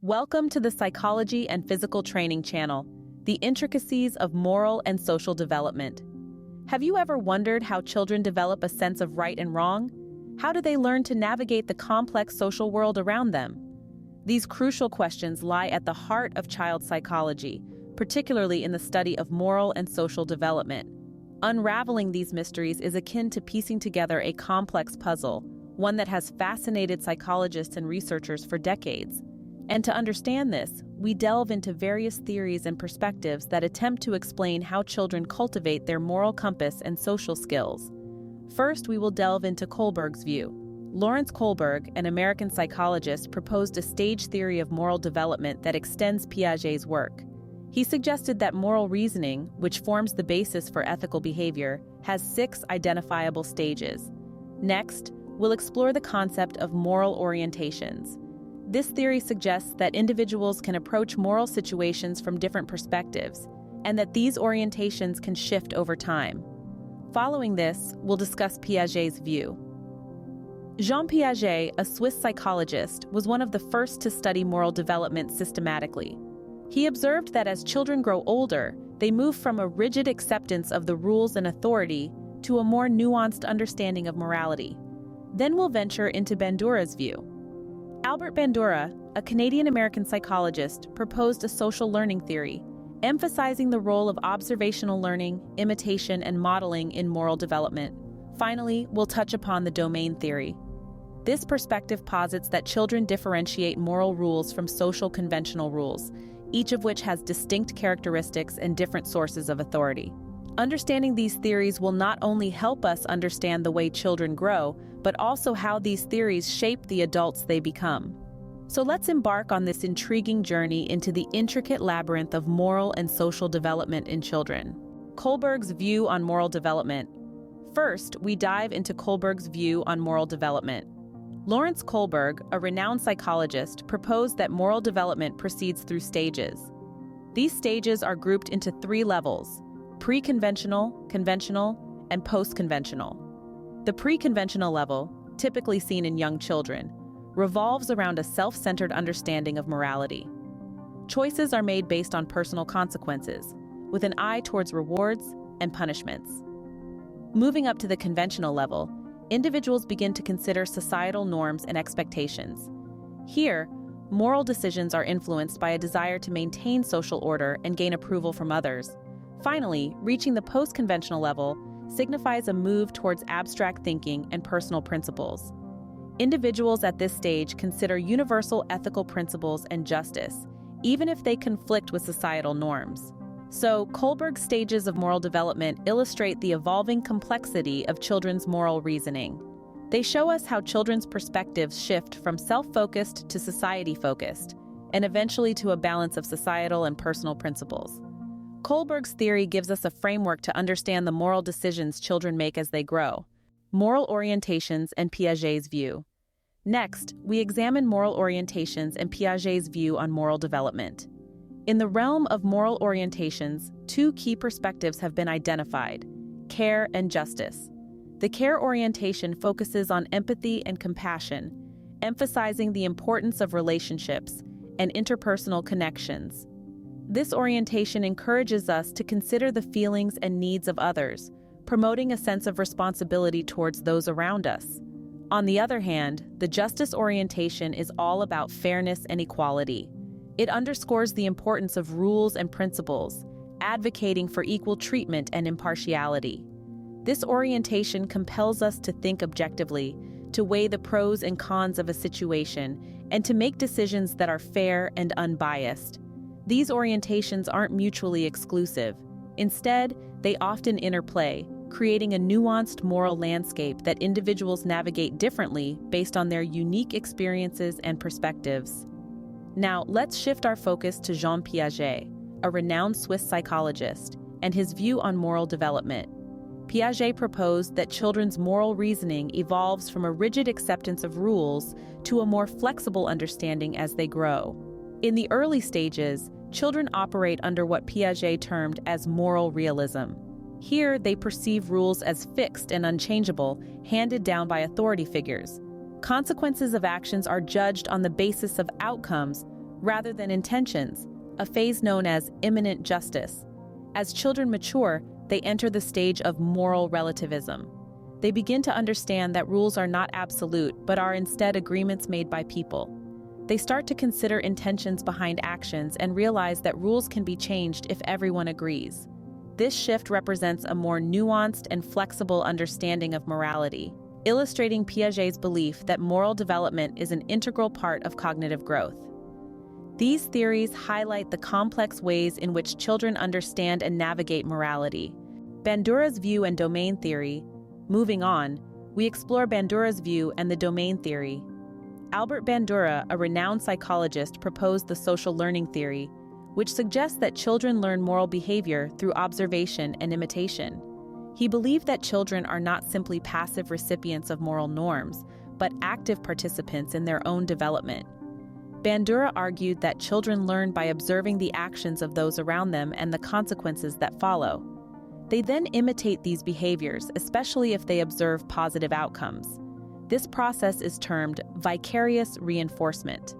Welcome to the Psychology and Physical Training channel, the intricacies of moral and social development. Have you ever wondered how children develop a sense of right and wrong? How do they learn to navigate the complex social world around them? These crucial questions lie at the heart of child psychology, particularly in the study of moral and social development. Unraveling these mysteries is akin to piecing together a complex puzzle, one that has fascinated psychologists and researchers for decades. And to understand this, we delve into various theories and perspectives that attempt to explain how children cultivate their moral compass and social skills. First, we will delve into Kohlberg's view. Lawrence Kohlberg, an American psychologist, proposed a stage theory of moral development that extends Piaget's work. He suggested that moral reasoning, which forms the basis for ethical behavior, has 6 identifiable stages. Next, we'll explore the concept of moral orientations. This theory suggests that individuals can approach moral situations from different perspectives, and that these orientations can shift over time. Following this, we'll discuss Piaget's view. Jean Piaget, a Swiss psychologist, was one of the first to study moral development systematically. He observed that as children grow older, they move from a rigid acceptance of the rules and authority to a more nuanced understanding of morality. Then we'll venture into Bandura's view. Albert Bandura, a Canadian-American psychologist, proposed a social learning theory, emphasizing the role of observational learning, imitation, and modeling in moral development. Finally, we'll touch upon the domain theory. This perspective posits that children differentiate moral rules from social conventional rules, each of which has distinct characteristics and different sources of authority. Understanding these theories will not only help us understand the way children grow, but also how these theories shape the adults they become. So let's embark on this intriguing journey into the intricate labyrinth of moral and social development in children. Kohlberg's view on moral development. First, we dive into Kohlberg's view on moral development. Lawrence Kohlberg, a renowned psychologist, proposed that moral development proceeds through stages. These stages are grouped into 3 levels: pre-conventional, conventional, and post-conventional. The pre-conventional level, typically seen in young children, revolves around a self-centered understanding of morality. Choices are made based on personal consequences, with an eye towards rewards and punishments. Moving up to the conventional level, individuals begin to consider societal norms and expectations. Here, moral decisions are influenced by a desire to maintain social order and gain approval from others. Finally, reaching the post-conventional level signifies a move towards abstract thinking and personal principles. Individuals at this stage consider universal ethical principles and justice, even if they conflict with societal norms. So, Kohlberg's stages of moral development illustrate the evolving complexity of children's moral reasoning. They show us how children's perspectives shift from self-focused to society-focused, and eventually to a balance of societal and personal principles. Kohlberg's theory gives us a framework to understand the moral decisions children make as they grow. Moral orientations and Piaget's view. Next, we examine moral orientations and Piaget's view on moral development. In the realm of moral orientations, 2 key perspectives have been identified: care and justice. The care orientation focuses on empathy and compassion, emphasizing the importance of relationships and interpersonal connections. This orientation encourages us to consider the feelings and needs of others, promoting a sense of responsibility towards those around us. On the other hand, the justice orientation is all about fairness and equality. It underscores the importance of rules and principles, advocating for equal treatment and impartiality. This orientation compels us to think objectively, to weigh the pros and cons of a situation, and to make decisions that are fair and unbiased. These orientations aren't mutually exclusive. Instead, they often interplay, creating a nuanced moral landscape that individuals navigate differently based on their unique experiences and perspectives. Now, let's shift our focus to Jean Piaget, a renowned Swiss psychologist, and his view on moral development. Piaget proposed that children's moral reasoning evolves from a rigid acceptance of rules to a more flexible understanding as they grow. In the early stages, children operate under what Piaget termed as moral realism. Here, they perceive rules as fixed and unchangeable, handed down by authority figures. Consequences of actions are judged on the basis of outcomes rather than intentions, a phase known as imminent justice. As children mature, they enter the stage of moral relativism. They begin to understand that rules are not absolute, but are instead agreements made by people. They start to consider intentions behind actions and realize that rules can be changed if everyone agrees. This shift represents a more nuanced and flexible understanding of morality, illustrating Piaget's belief that moral development is an integral part of cognitive growth. These theories highlight the complex ways in which children understand and navigate morality. Bandura's view and domain theory. Moving on, we explore Bandura's view and the domain theory. Albert Bandura, a renowned psychologist, proposed the social learning theory, which suggests that children learn moral behavior through observation and imitation. He believed that children are not simply passive recipients of moral norms, but active participants in their own development. Bandura argued that children learn by observing the actions of those around them and the consequences that follow. They then imitate these behaviors, especially if they observe positive outcomes. This process is termed vicarious reinforcement.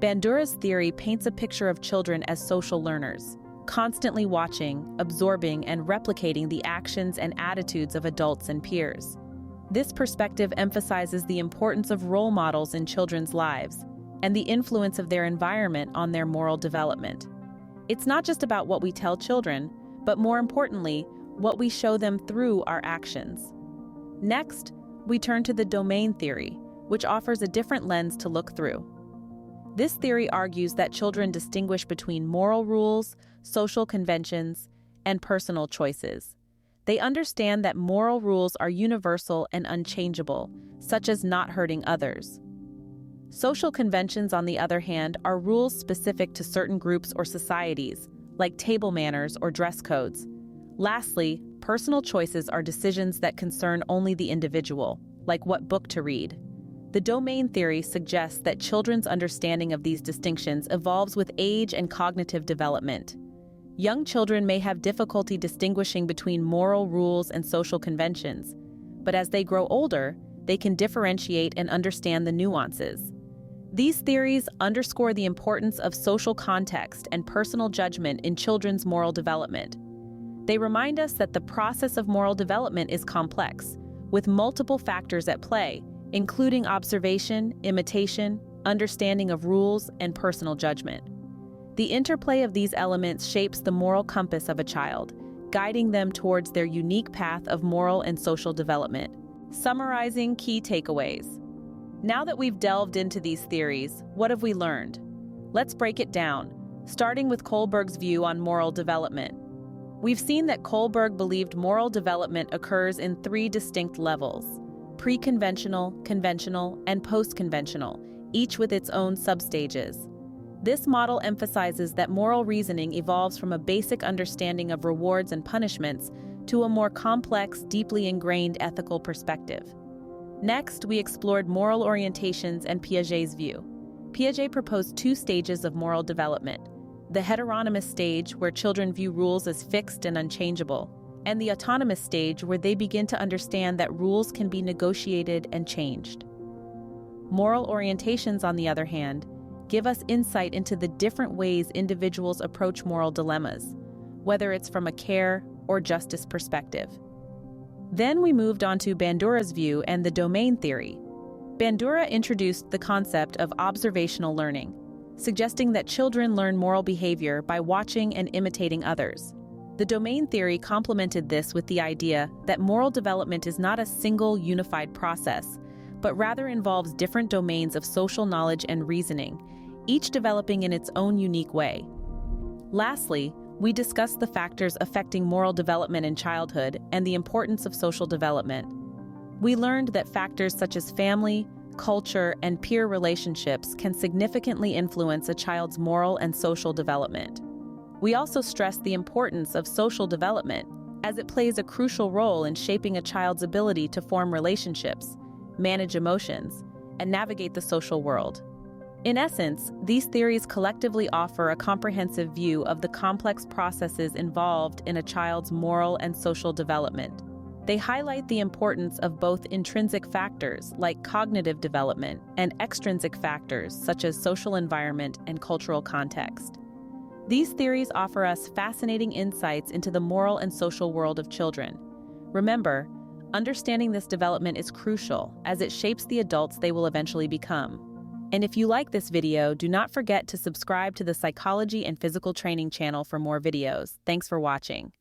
Bandura's theory paints a picture of children as social learners, constantly watching, absorbing, and replicating the actions and attitudes of adults and peers. This perspective emphasizes the importance of role models in children's lives and the influence of their environment on their moral development. It's not just about what we tell children, but more importantly, what we show them through our actions. Next, we turn to the domain theory, which offers a different lens to look through. This theory argues that children distinguish between moral rules, social conventions, and personal choices. They understand that moral rules are universal and unchangeable, such as not hurting others. Social conventions, on the other hand, are rules specific to certain groups or societies, like table manners or dress codes. Lastly, personal choices are decisions that concern only the individual, like what book to read. The domain theory suggests that children's understanding of these distinctions evolves with age and cognitive development. Young children may have difficulty distinguishing between moral rules and social conventions, but as they grow older, they can differentiate and understand the nuances. These theories underscore the importance of social context and personal judgment in children's moral development. They remind us that the process of moral development is complex, with multiple factors at play, including observation, imitation, understanding of rules, and personal judgment. The interplay of these elements shapes the moral compass of a child, guiding them towards their unique path of moral and social development. Summarizing key takeaways. Now that we've delved into these theories, what have we learned? Let's break it down, starting with Kohlberg's view on moral development. We've seen that Kohlberg believed moral development occurs in three distinct levels: pre-conventional, conventional, and post-conventional, each with its own substages. This model emphasizes that moral reasoning evolves from a basic understanding of rewards and punishments to a more complex, deeply ingrained ethical perspective. Next, we explored moral orientations and Piaget's view. Piaget proposed two stages of moral development: the heteronomous stage, where children view rules as fixed and unchangeable, and the autonomous stage, where they begin to understand that rules can be negotiated and changed. Moral orientations, on the other hand, give us insight into the different ways individuals approach moral dilemmas, whether it's from a care or justice perspective. Then we moved on to Bandura's view and the domain theory. Bandura introduced the concept of observational learning, suggesting that children learn moral behavior by watching and imitating others. The domain theory complemented this with the idea that moral development is not a single, unified process, but rather involves different domains of social knowledge and reasoning, each developing in its own unique way. Lastly, we discussed the factors affecting moral development in childhood and the importance of social development. We learned that factors such as family, culture, and peer relationships can significantly influence a child's moral and social development. We also stressed the importance of social development, as it plays a crucial role in shaping a child's ability to form relationships, manage emotions, and navigate the social world. In essence, these theories collectively offer a comprehensive view of the complex processes involved in a child's moral and social development. They highlight the importance of both intrinsic factors, like cognitive development, and extrinsic factors, such as social environment and cultural context. These theories offer us fascinating insights into the moral and social world of children. Remember, understanding this development is crucial, as it shapes the adults they will eventually become. And if you like this video, do not forget to subscribe to the Psychology and Physical Training channel for more videos. Thanks for watching.